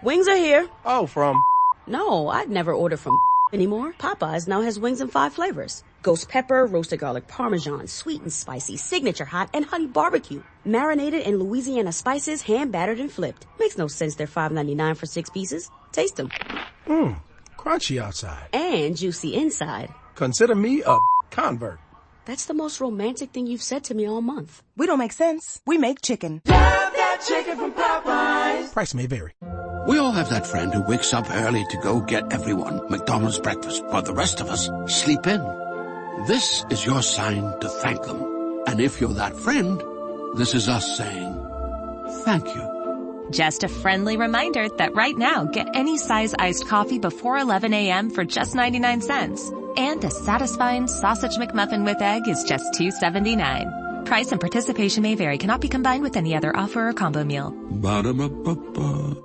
Wings are here. Oh, from... No, I'd never order from anymore. Popeyes now has wings in 5 flavors. Ghost pepper, roasted garlic parmesan, sweet and spicy, signature hot, and honey barbecue. Marinated in Louisiana spices, hand battered and flipped. Makes no sense they're $5.99 for 6 pieces. Taste them. Crunchy outside. And juicy inside. Consider me a convert. That's the most romantic thing you've said to me all month. We don't make sense. We make chicken. Love that chicken from Popeyes. Price may vary. We all have that friend who wakes up early to go get everyone McDonald's breakfast, while the rest of us sleep in. This is your sign to thank them. And if you're that friend, this is us saying thank you. Just a friendly reminder that right now, get any size iced coffee before 11 a.m. for just 99 cents. And a satisfying sausage McMuffin with egg is just $2.79. Price and participation may vary. Cannot be combined with any other offer or combo meal. Ba-da-ba-ba-ba.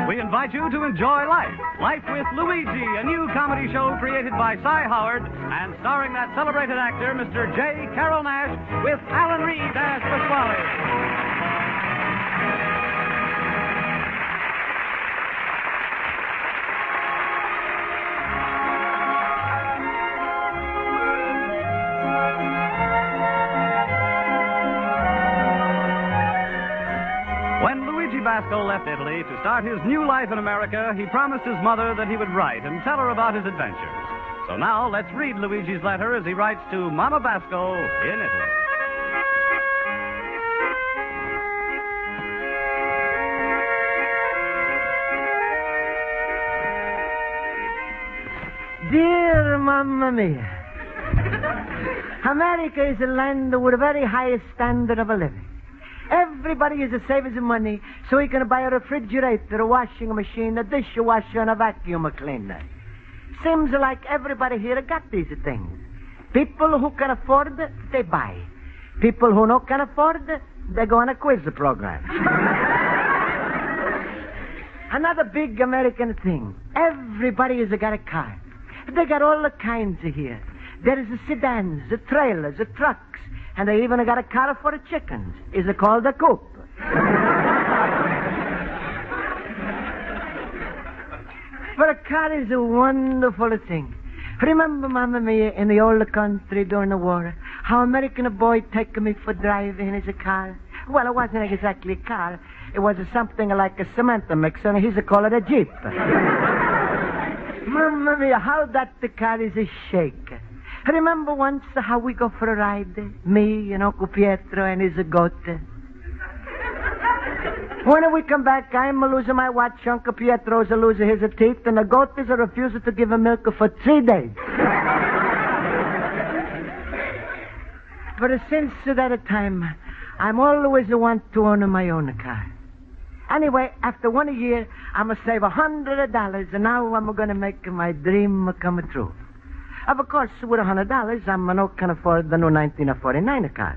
We invite you to enjoy Life. Life with Luigi, a new comedy show created by Cy Howard and starring that celebrated actor, Mr. J. Carrol Nash, with Alan Reed as Pasquale. When Luigi Basco left Italy to start his new life in America, he promised his mother that he would write and tell her about his adventures. So now let's read Luigi's letter as he writes to Mama Basco in Italy. Dear Mamma Mia, America is a land with a very high standard of a living. Everybody is saving his money so he can buy a refrigerator, a washing machine, a dishwasher, and a vacuum cleaner. Seems like everybody here got these things. People who can afford it, they buy. People who no can afford it, they go on a quiz program. Another big American thing. Everybody has got a car. They got all the kinds here. There is the sedans, the trailers, the trucks, and they even got a car for the chickens. Is it called a coop? But a car is a wonderful thing. Remember, Mamma Mia, in the old country during the war, how American boy take me for driving in his car? Well, it wasn't exactly a car. It was something like a cement mixer, and he's called it a Jeep. Mamma Mia, how that the car is a shake. Remember once how we go for a ride? Me and Uncle Pietro and his goat. When we come back, I'm losing my watch, Uncle Pietro's losing his teeth, and the goat is refusing to give him milk for 3 days. But since that time, I'm always the one to own my own car. Anyway, after 1 year, I'm going to save $100, and now I'm going to make my dream come true. Of course, with $100, I'm not going to afford the new 1949 car.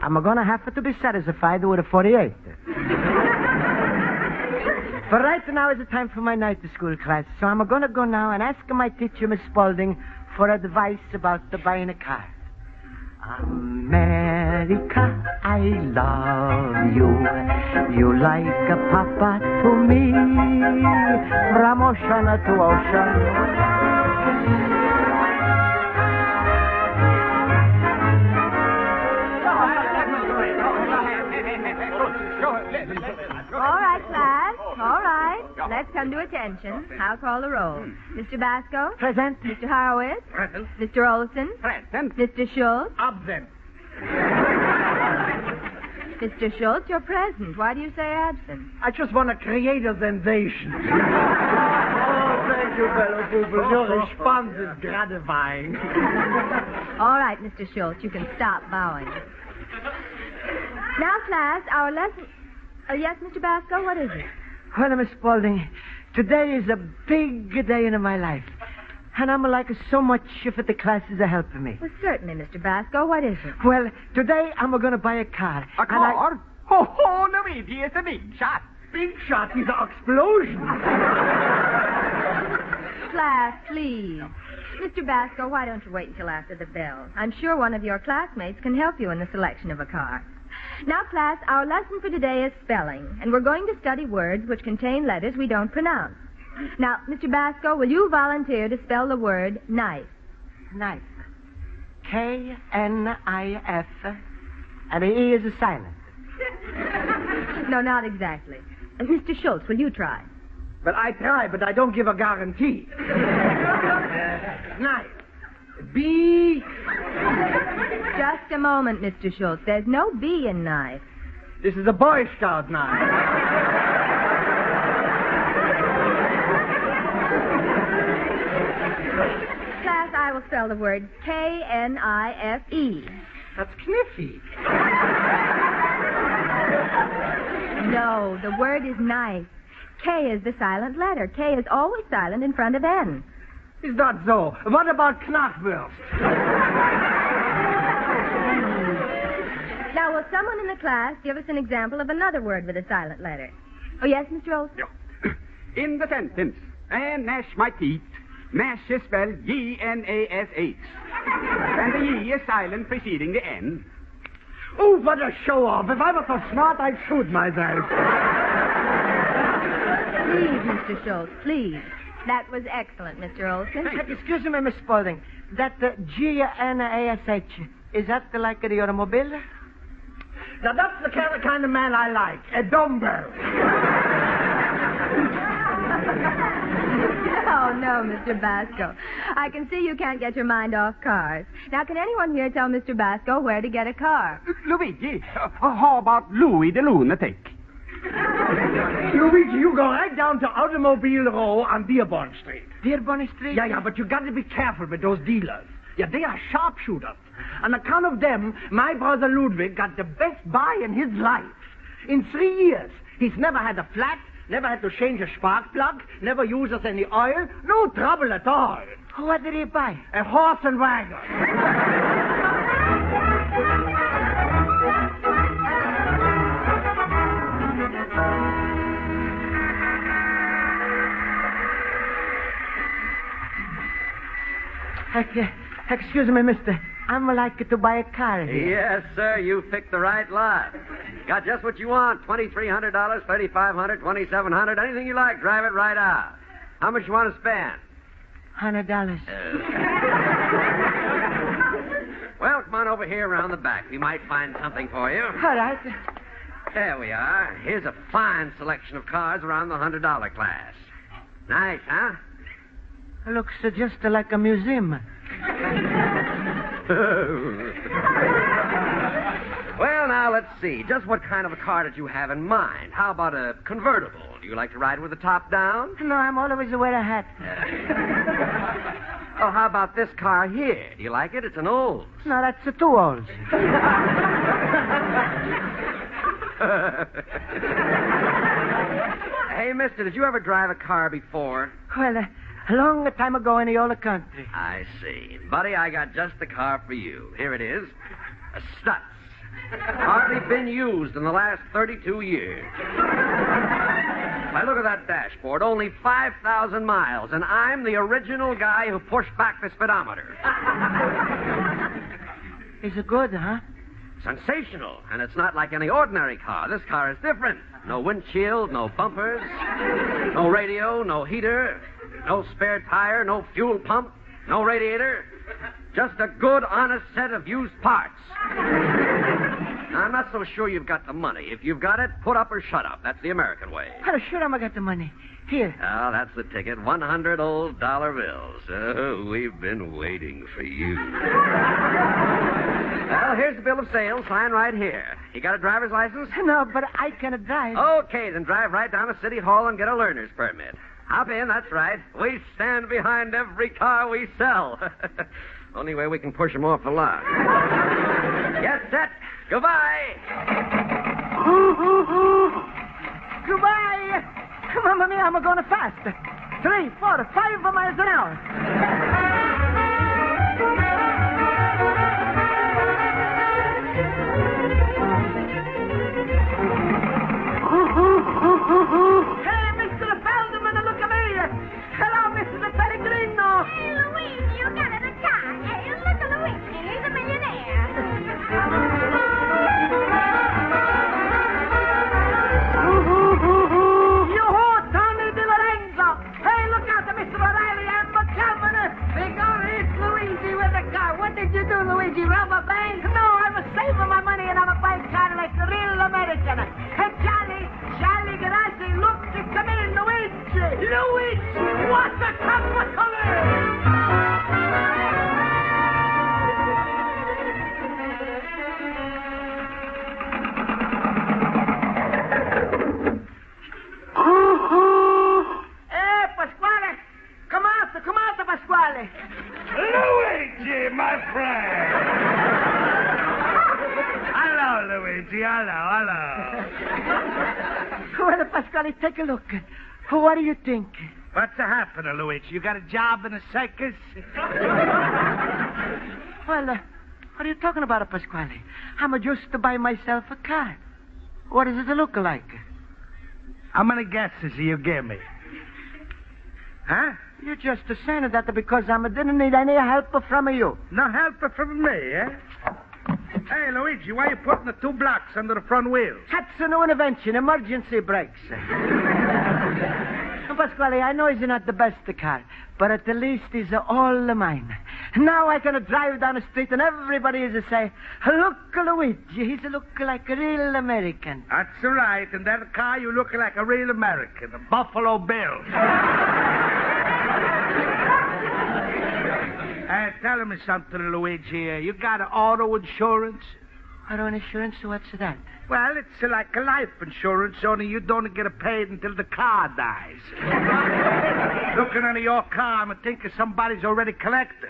I'm going to have to be satisfied with a 48. But right now is the time for my night school class, so I'm going to go now and ask my teacher, Miss Spaulding, for advice about buying a car. America, I love you. You like a papa to me, from ocean to ocean. All right, class. All right. Let's come to attention. I'll call the roll. Mr. Basco? Present. Mr. Horowitz? Present. Mr. Olson? Present. Mr. Schultz? Absent. Mr. Schultz, you're present. Why do you say absent? I just want to create a sensation. Oh, thank you, fellow people. Your response is gratifying. All right, Mr. Schultz, you can stop bowing. Now, class, our lesson... yes, Mr. Basco, what is it? Well, Miss Spaulding, today is a big day in my life. And I'm like so much for the classes are helping me. Well, certainly, Mr. Basco. What is it? Well, today I'm going to buy a car. A car? Oh, Luigi, it's a big shot. Big shot is an explosion. Class, please. Mr. Basco, why don't you wait until after the bell? I'm sure one of your classmates can help you in the selection of a car. Now, class, our lesson for today is spelling, and we're going to study words which contain letters we don't pronounce. Now, Mr. Basco, will you volunteer to spell the word knife? Knife. K-N-I-F. And the E is a silent. No, not exactly. Mr. Schultz, will you try? But I try, but I don't give a guarantee. Knife. B. Just a moment, Mr. Schultz. There's no B in knife. This is a Boy Scout knife. Class, I will spell the word K-N-I-F-E. That's Kniffy. No, the word is knife. K is the silent letter. K is always silent in front of N. Is that so? What about Knackwurst? Now, will someone in the class give us an example of another word with a silent letter? Oh, yes, Mr. Olson? Yeah. In the sentence, I gnash my teeth. Gnash is spelled G-N-A-S-H. And the E is silent preceding the N. Oh, what a show-off. If I were so smart, I'd shoot myself. Please, Mr. Schultz, please. That was excellent, Mr. Olson. Excuse me, Miss Spaulding. That G-N-A-S-H, is that like the automobile? Now, that's the kind of man I like. A dumbbell. No, Mr. Basco. I can see you can't get your mind off cars. Now, can anyone here tell Mr. Basco where to get a car? Luigi, how about Louis the Lunatic? Luigi, you go right down to Automobile Row on Dearborn Street. Dearborn Street? Yeah, but you got to be careful with those dealers. Yeah, they are sharpshooters. On account of them, my brother Ludwig got the best buy in his life. In 3 years, he's never had a flat, never had to change a spark plug, never uses any oil, no trouble at all. What did he buy? A horse and wagon. Excuse me, mister. I'm like to buy a car here. Yes, sir. You picked the right lot. Got just what you want. $2,300, $3,500, $2,700. Anything you like. Drive it right out. How much you want to spend? $100. Well, come on over here around the back. We might find something for you. All right. There we are. Here's a fine selection of cars around the $100 class. Nice, huh? Looks just like a museum. Well, now, let's see. Just what kind of a car did you have in mind? How about a convertible? Do you like to ride with the top down? No, I'm always wear a hat. Oh, how about this car here? Do you like it? It's an Olds. No, that's a 2 Olds. Hey, mister, did you ever drive a car before? Well, a long time ago in the old country. I see. Buddy, I got just the car for you. Here it is. A Stutz. Hardly been used in the last 32 years. Now, look at that dashboard. Only 5,000 miles, and I'm the original guy who pushed back the speedometer. Is it good, huh? Sensational. And it's not like any ordinary car. This car is different. No windshield, no bumpers, no radio, no heater, no spare tire, no fuel pump, no radiator. Just a good, honest set of used parts. Now, I'm not so sure you've got the money. If you've got it, put up or shut up. That's the American way. Oh, sure I'm going to get the money. Here. Oh, that's the ticket. 100 old dollar bills. Oh, we've been waiting for you. Well, here's the bill of sale. Sign right here. You got a driver's license? No, but I cannot drive. Okay, then drive right down to City Hall and get a learner's permit. Hop in, that's right. We stand behind every car we sell. Only way we can push them off the lot. Get set. Goodbye. Goodbye. Mamma mia, I'm going fast. 3, 4, 5 miles an hour. Hey, Mr. Feldman, look at me. Hello, Mr. Pellegrino. Hey, Luigi, you you, Luigi. Rob a bank? No, I'm saving my money and I'm a buying car like a real American. Hey, Charlie, grazie. Look, come in, Luigi. Luigi, what a color! Pasquale! Come out, Pasquale! Luigi, my friend! Hello, Luigi, hello. Well, Pasquale, take a look. What do you think? What's happening, Luigi? You got a job in a circus? Well, what are you talking about, Pasquale? I'm just to buy myself a car. What does it look like? How many guesses do you give me? Huh? You're just saying that because I didn't need any help from you. No help from me, eh? Hey, Luigi, why are you putting the 2 blocks under the front wheels? That's a new invention, emergency brakes. Pasquale, I know he's not the best car, but at the least he's all mine. Now I can drive down the street and everybody is say, look, Luigi, he's look like a real American. That's right. In that car, you look like a real American, a Buffalo Bill. Tell me something, Luigi. You got auto insurance? Auto insurance? What's that? Well, it's like a life insurance, only you don't get it paid until the car dies. Looking at your car, I'm thinking somebody's already collected.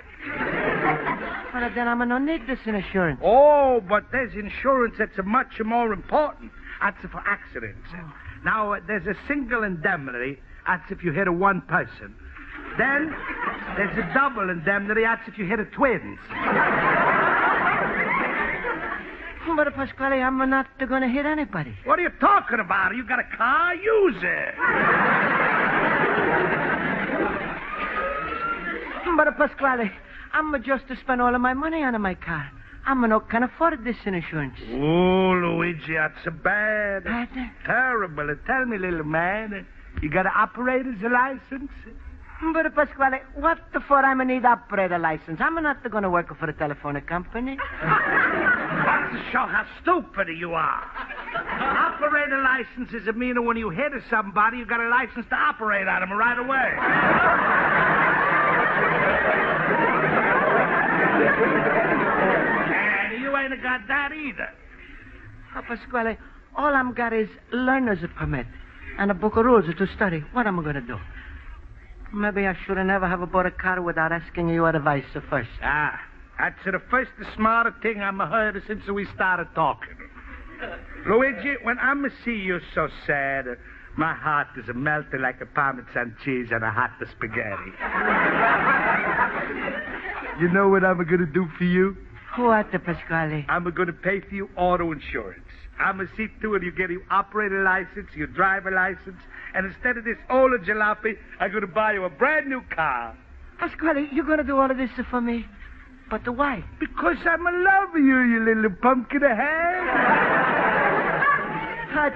Well, then I'm going to need this insurance. Oh, but there's insurance that's much more important. That's for accidents. Oh. Now, there's a single indemnity. That's if you hit a one person. Then there's a double indemnity. That's if you hit a twins. But, Pasquale, I'm not going to hit anybody. What are you talking about? You got a car? Use it. But, Pasquale, I'm just to spend all of my money on my car. I'm not can afford this insurance. Oh, Luigi, that's bad. Terrible. Tell me, little man, you got an operator's license? But, Pasquale, what for I'm going to need operator license? I'm not going to work for a telephone company. That's to show how stupid you are. Operator license is a meaning when you hit somebody, you got a license to operate on them right away. And you ain't got that either. Oh, Pasquale, all I'm got is learner's permit and a book of rules to study. What am I going to do? Maybe I should have never have bought a car without asking your advice first. That's the first smarter thing I've heard since we started talking. Luigi, when I see you so sad, my heart is melting like a Parmesan cheese on a hot spaghetti. You know what I'm going to do for you? What, Pasquale? I'm going to pay for you auto insurance. I'm going to see to it you get your operator license, your driver license, and instead of this old jalopy, I'm going to buy you a brand new car. Pasquale, you're going to do all of this for me? But why? Because I'm in love with you, you little pumpkin head.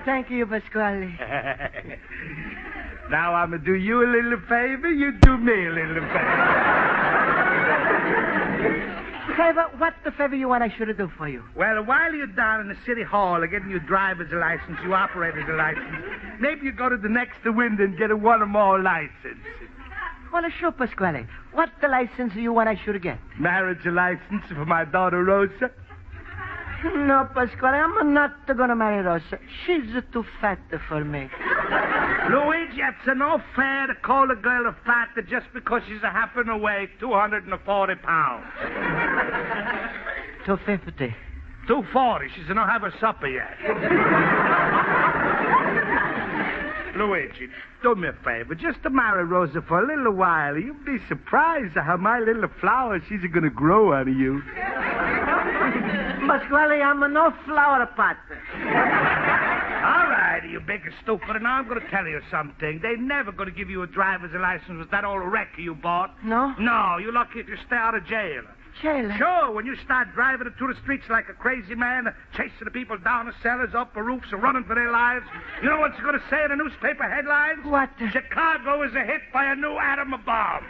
Thank you, Pasquale. Now I'm going to do you a little favor, you do me a little favor. Favor? What the favor you want I should do for you? Well, while you're down in the city hall getting your driver's license, your operator's license, maybe you go to the next window and get one or more license. Well, sure, Pasquale. What the license do you want I should get? Marriage license for my daughter, Rosa. No, Pasquale, I'm not going to marry Rosa. She's too fat for me. Luigi, it's no fair to call a girl a fat just because she's a happen to weigh 240 pounds. 250. 240. She's not have her supper yet. Luigi, do me a favor. Just to marry Rosa for a little while. You'll be surprised at how my little flower she's going to grow out of you. Pasquale, I'm no flower pot. All right, you big and stupid. And now I'm going to tell you something. They're never going to give you a driver's license with that old wreck you bought. No? No, you're lucky if you stay out of jail. Jail? Sure, when you start driving through the streets like a crazy man, chasing the people down the cellars, up the roofs, and running for their lives, you know what you're going to say in the newspaper headlines? What? Chicago is hit by a new atom bomb.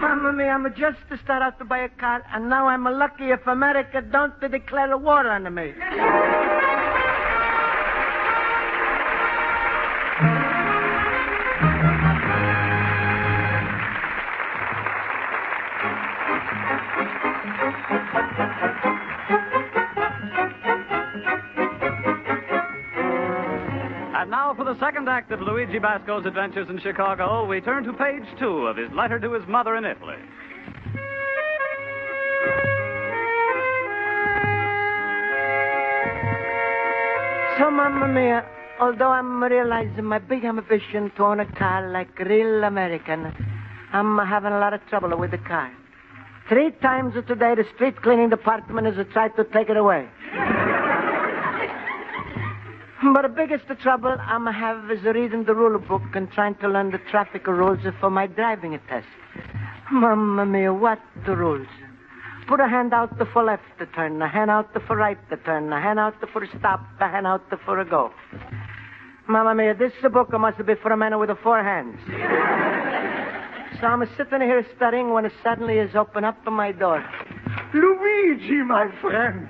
Mamma mia, I'm just to start out to buy a car, and now I'm lucky if America don't declare a war on me. And now for the second act of Luigi Basco's adventures in Chicago, we turn to page 2 of his letter to his mother in Italy. So, Mamma mia, although I'm realizing my big ambition to own a car like a real American, I'm having a lot of trouble with the car. 3 times today, the street cleaning department has tried to take it away. But the biggest trouble I'm have is reading the rule book and trying to learn the traffic rules for my driving test. Mamma mia, what the rules? Put a hand out for left to turn, a hand out for right to turn, a hand out for stop, a hand out for a go. Mamma mia, this book must be for a man with 4 hands. So I'm sitting here studying when it suddenly is open up to my door. Luigi, my friend.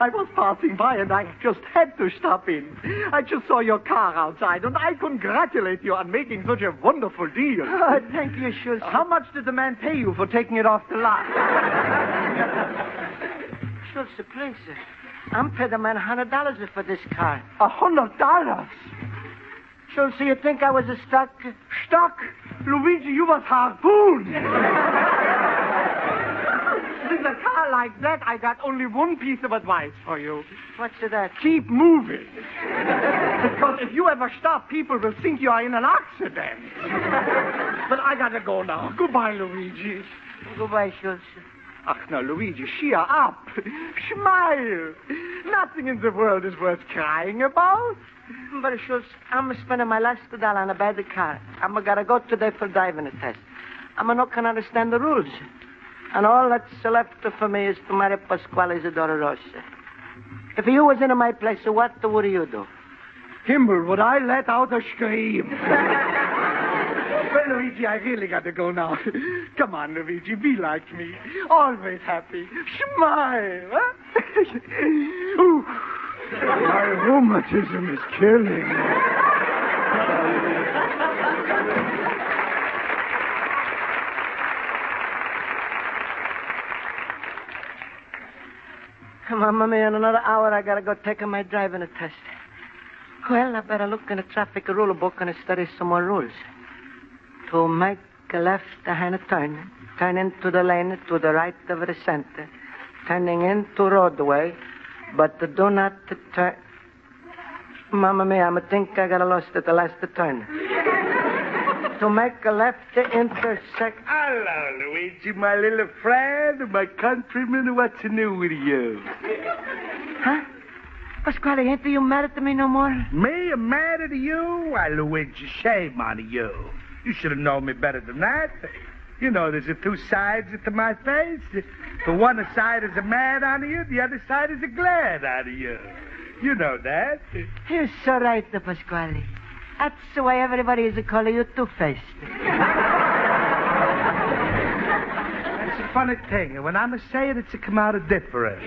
I was passing by and I just had to stop in. I just saw your car outside and I congratulate you on making such a wonderful deal. Oh, thank you, Schultz. How much did the man pay you for taking it off the lot? Schultz, please. I'm paid the man $100 for this car. $100? Schultz, you think I was stuck? Stuck? Luigi, you was harpooned. With a car like that, I got only one piece of advice for you. What's that? Keep moving. Because if you ever stop, people will think you are in an accident. But I gotta go now. Goodbye, Luigi. Goodbye, Schultz. Ach, now, Luigi, cheer up. Smile. Nothing in the world is worth crying about. But, Schultz, I'm spending my last $1 on a bad car. I'm gotta go today for driving a test. I'm not gonna understand the rules. And all that's left for me is to marry Pasquale's daughter, Rosa. If you was in my place, what would you do? Himmel, would I let out a scream? Well, Luigi, I really got to go now. Come on, Luigi, be like me. Always happy. Smile, huh? Ooh, my rheumatism is killing me. Mamma mia, in another hour I gotta go take my driving test. Well, I better look in the traffic rule book and study some more rules. To make a left-hand turn, turn into the lane to the right of the center, turning into roadway, but do not turn. Mamma mia, I think I got lost at the last turn. To make a left intersect. Hello, Luigi, my little friend, my countryman. What's new with you? Huh? Pasquale, ain't you mad at me no more? Me mad at you? Why, Luigi, shame on you. You should have known me better than that. You know, there's 2 sides to my face. The one side is a mad on you, the other side is a glad on you. You know that. You're so right, Pasquale. That's the way everybody is calling you Two-Faced. That's a funny thing. And when I'm saying it's come out different.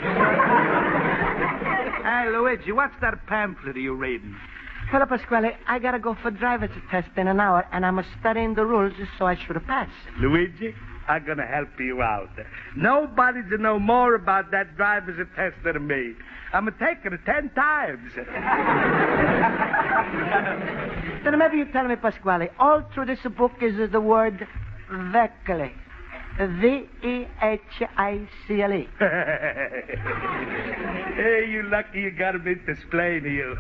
Hey, Luigi, what's that pamphlet you reading? Well, Pasquale, I gotta go for driver's test in an hour, and I'm studying the rules so I should pass. Luigi, I'm gonna help you out. Nobody's to know more about that driver's test than me. I'm taking it 10 times. Then maybe you tell me, Pasquale, all through this book is the word vehicle. V-E-H-I-C-L-E. Hey, you lucky you got me to explain to you.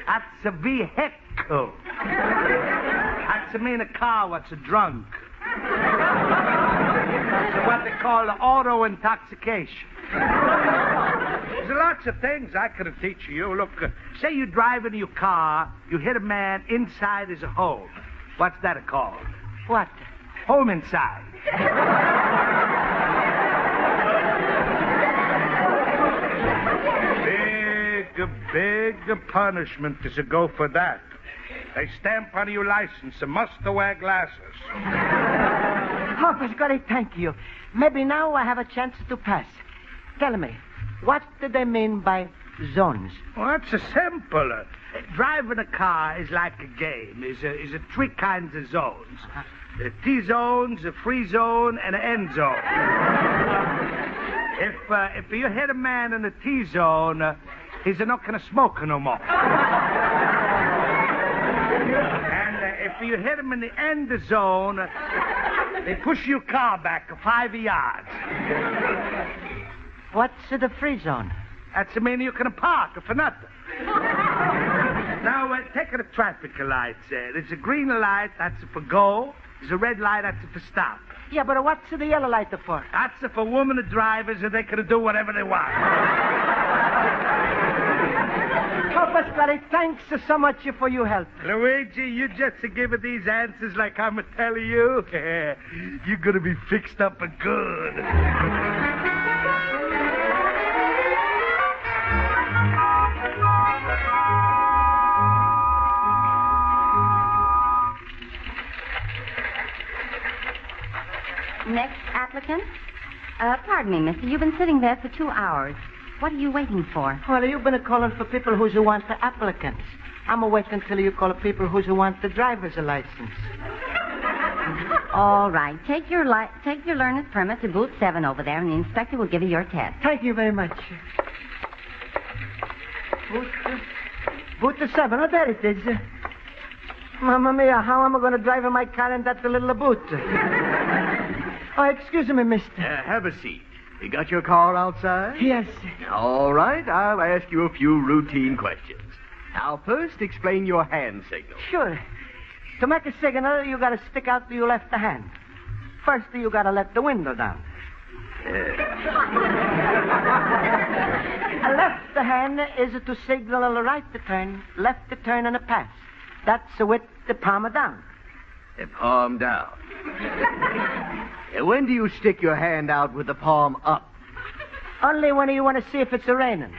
That's a vehicle. That's mean a car what's drunk. That's what they call auto intoxication. There's lots of things I could have teach you. Look, say you drive in your car, you hit a man inside his home. What's that called? What? Home inside. Big punishment is to go for that. They stamp on your license and must wear glasses. Oh, Pasquale, thank you. Maybe now I have a chance to pass. Tell me, what do they mean by zones? Well, that's a simple. Driving a car is like a game. Is a three kinds of zones. A T-zones, a free zone, and an end zone. If you hit a man in the T-zone, he's not going to smoke no more. And if you hit him in the end zone, they push your car back 5 yards. What's the free zone? That's the mean you can park for nothing. Now, take the traffic lights. There's a green light, that's for go. There's a red light, that's for stop. Yeah, but what's the yellow light for? That's for women drivers, and they can do whatever they want. Oh, Pasquale, thanks so much for your help. Luigi, you just give these answers like I'm telling you. You're going to be fixed up good. Next applicant? Pardon me, mister. You've been sitting there for 2 hours. What are you waiting for? Well, you've been calling for people who want the applicants. I'm waiting until you call people who want the driver's license. All right. Take your learner's permit to booth 7 over there, and the inspector will give you your test. Thank you very much. Booth 7. Oh, there it is. Mamma mia, how am I going to drive in my car in that little booth? Oh, excuse me, mister. Have a seat. You got your car outside? Yes. All right, I'll ask you a few routine questions. Now, first, explain your hand signal. Sure. To make a signal, you got to stick out your left hand. First, you got to let the window down. A left hand is to signal a right turn, left turn, and a pass. That's with the palm down. The palm down. When do you stick your hand out with the palm up? Only when you want to see if it's raining.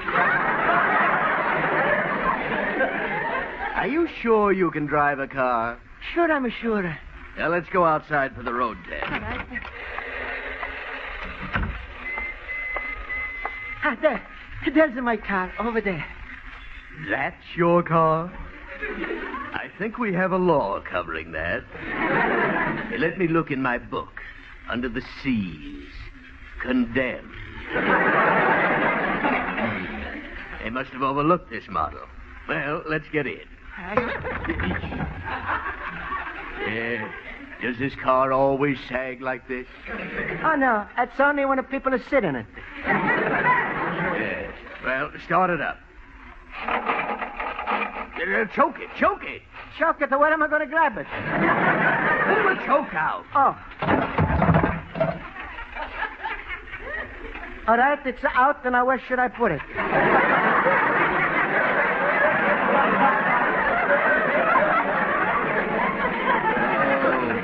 Are you sure you can drive a car? Sure, I'm sure. Now, let's go outside for the road test. All right. There. There's my car, over there. That's your car? I think we have a law covering that. Let me look in my book. Under the C's. Condemned. They must have overlooked this model. Well, let's get in. Does this car always sag like this? Oh, no. That's only when the people are sitting in it. Yes. Well, start it up. Choke it. Choke it? Where am I going to grab it? Pull the choke out. Oh. All right, it's out, and now where should I put it? Oh,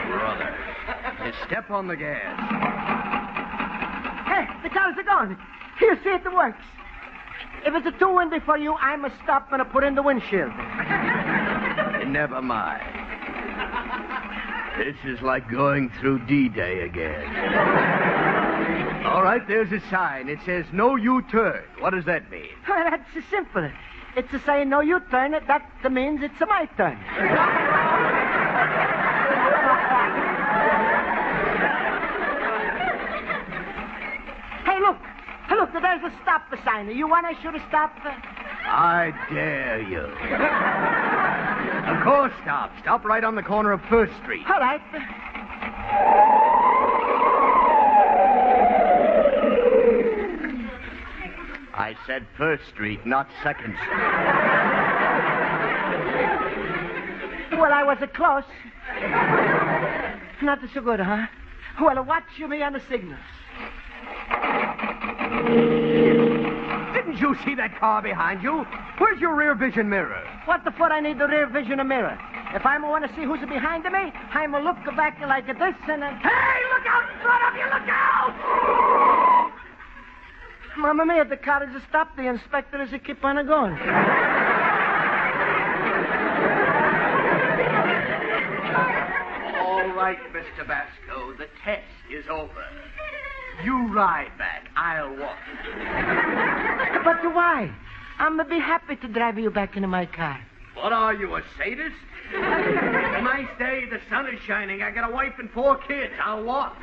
brother. You step on the gas. Hey, the cars are gone. Here, see if it works. If it's too windy for you, I must stop and put in the windshield. Never mind. This is like going through D-Day again. All right, there's a sign. It says no U-turn. What does that mean? Well, that's simple. It's a saying no U-turn. That means it's my turn. Hey, look, there's a stop sign. You want I should have stopped? I dare you. Of course, stop. Stop right on the corner of 1st Street. All right. I said 1st Street, not 2nd Street. Well, I was close. Not so good, huh? Well, watch me on the signals. Didn't you see that car behind you? Where's your rear vision mirror? What the fuck I need the rear vision mirror? If I want to see who's behind me, I'm look back like this and then... Hey, look out in front of you! Look out! Mamma mia, the car is stopped. The inspector is keep on going. All right, Mr. Basco. The test is over. You ride back. I'll walk. But why? I'm going to be happy to drive you back into my car. What are you, a sadist? It's a nice day. The sun is shining. I got a wife and 4 kids. I'll walk.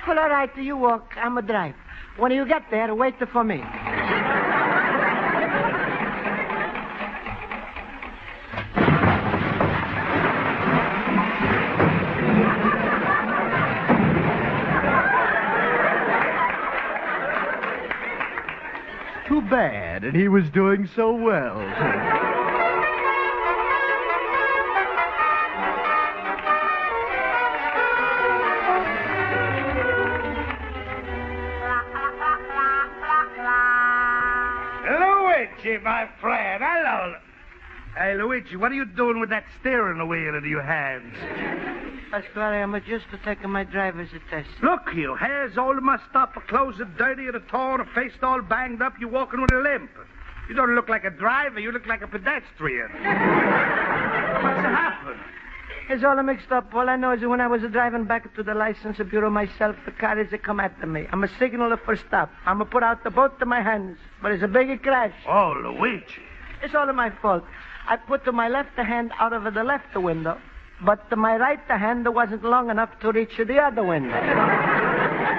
Well, all right, you walk. I'm a drive. When you get there, wait for me. Too bad, and he was doing so well. Luigi, my friend, hello. Hey, Luigi, what are you doing with that steering wheel in your hands? Pasquale, I'm just taking my driver's test. Look, you hair's all mussed up, clothes are dirty and torn, a face all banged up, you walking with a limp. You don't look like a driver, you look like a pedestrian. What's happened? It's all mixed up. All I know is that when I was driving back to the license bureau myself, the car is come after me. I'm a signaler for stop. I'm a put out the both of my hands, but it's a big crash. Oh, Luigi. It's all my fault. I put my left hand out of the left window, but my right hand wasn't long enough to reach the other window.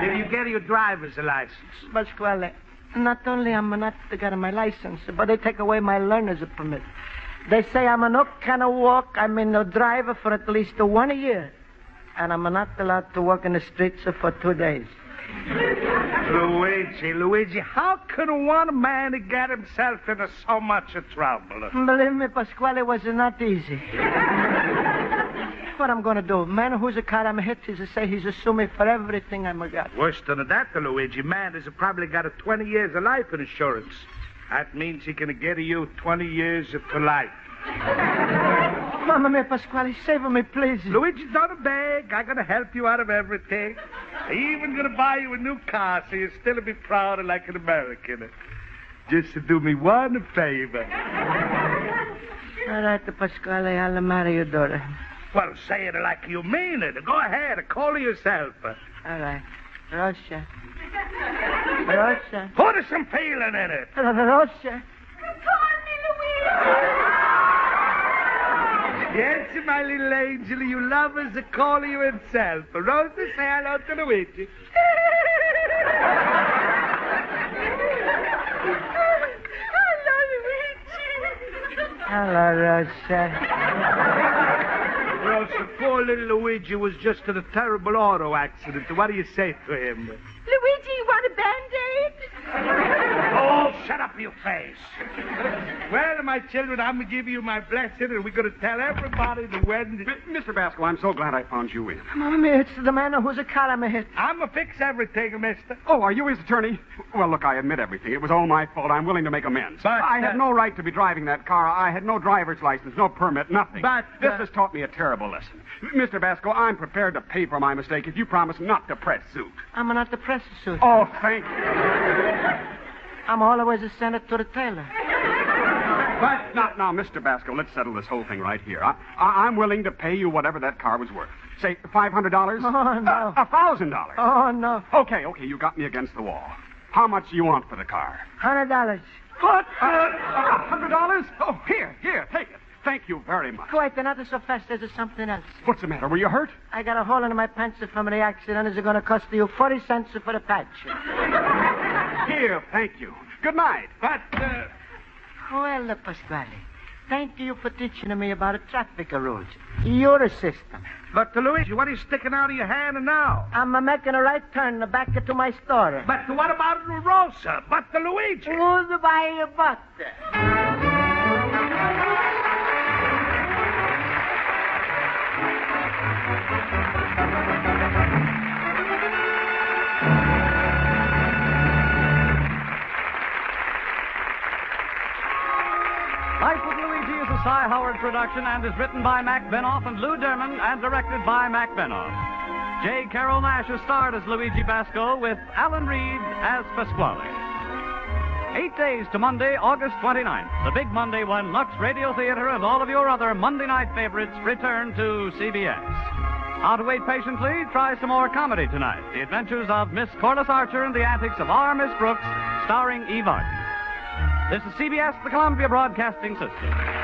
Did you get your driver's license? Pasquale, not only am I not got my license, but they take away my learner's permit. They say I'm not gonna walk. I'm in a driver for at least 1 year, and I'm not allowed to walk in the streets for 2 days. Luigi, how can one man get himself into so much trouble? Believe me, Pasquale, was not easy. What I'm going to do? Man who's a car I'm hit, he's say he's assuming for everything I'm got. Worse than that, Luigi. Man has probably got 20 years of life insurance. That means he can get you 20 years to life. Mamma mia, Pasquale, save me, please. Luigi, don't beg. I'm going to help you out of everything. I'm even going to buy you a new car so you'll still be proud and like an American. Just to do me one favor. All right, Pasquale, I'll marry your daughter. Well, say it like you mean it. Go ahead, call her yourself. All right. Rosa. Rosa. Put some feeling in it. Rosa. Call me, Luigi. Yes, my little angel, you love us to call you himself. Rosa, say hello to Luigi. Hello, Rosa. Rosa, poor little Luigi was just in a terrible auto accident. What do you say to him? Luigi, you want a Band-Aid? Oh, shut up, you face. Well, my children, I'm going to give you my blessing, and we're going to tell everybody the wedding. Mr. Basco, I'm so glad I found you in. Mommy, it's the man who's a car I'm hit. I'm going to fix everything, mister. Oh, are you his attorney? Well, look, I admit everything. It was all my fault. I'm willing to make amends. But, I had no right to be driving that car. I had no driver's license, no permit, nothing. But, this has taught me a terrible lesson. Mr. Basco, I'm prepared to pay for my mistake if you promise not to press suit. I'm not the press suit. Oh, thank you. I'm always a senator Taylor. But now, Mr. Basco, let's settle this whole thing right here. I'm willing to pay you whatever that car was worth. Say $500? Oh, no. $1,000? Oh, no. Okay, you got me against the wall. How much do you want for the car? $100. What? $100? Oh, here, take it. Thank you very much. Wait, not so fast. There's something else. What's the matter? Were you hurt? I got a hole in my pants from the accident. It's going to cost you 40 cents for the patch. Here, thank you. Good night. But, Well, Pasquale, thank you for teaching me about traffic rules. You're a system. But, Luigi, what are you sticking out of your hand now? I'm making a right turn back to my store. But what about Rosa? But Luigi? Goodbye, but. Life with Luigi is a Cy Howard production and is written by Mac Benoff and Lou Derman and directed by Mac Benoff. J. Carol Nash is starred as Luigi Basco with Alan Reed as Pasquale. 8 days to Monday, August 29th. The big Monday when Lux Radio Theater and all of your other Monday night favorites return to CBS. How to wait patiently? Try some more comedy tonight. The Adventures of Miss Corliss Archer and the Antics of Our Miss Brooks, starring Eve Arden. This is CBS, the Columbia Broadcasting System.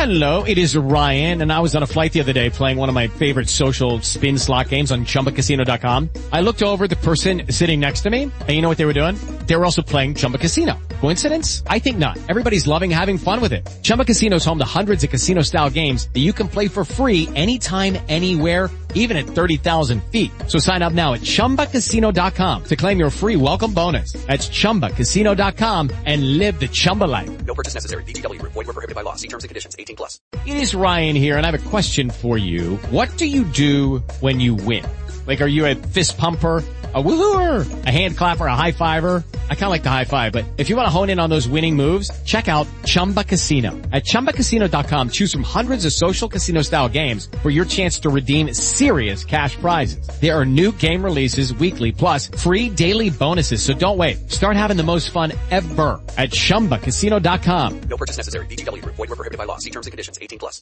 Hello, it is Ryan, and I was on a flight the other day playing one of my favorite social spin slot games on ChumbaCasino.com. I looked over at the person sitting next to me, and you know what they were doing? They were also playing Chumba Casino. Coincidence? I think not. Everybody's loving having fun with it. Chumba Casino is home to hundreds of casino-style games that you can play for free anytime, anywhere, even at 30,000 feet. So sign up now at ChumbaCasino.com to claim your free welcome bonus. That's ChumbaCasino.com and live the Chumba life. No purchase necessary. VGW. Void where prohibited by law. See terms and conditions. 18+. It is Ryan here, and I have a question for you. What do you do when you win? Like, are you a fist pumper, a woohooer, a hand clapper, a high fiver? I kind of like the high five, but if you want to hone in on those winning moves, check out Chumba Casino. At ChumbaCasino.com, choose from hundreds of social casino-style games for your chance to redeem serious cash prizes. There are new game releases weekly, plus free daily bonuses, so don't wait. Start having the most fun ever at ChumbaCasino.com. No purchase necessary. VGW. Void where prohibited by law. See terms and conditions. 18+.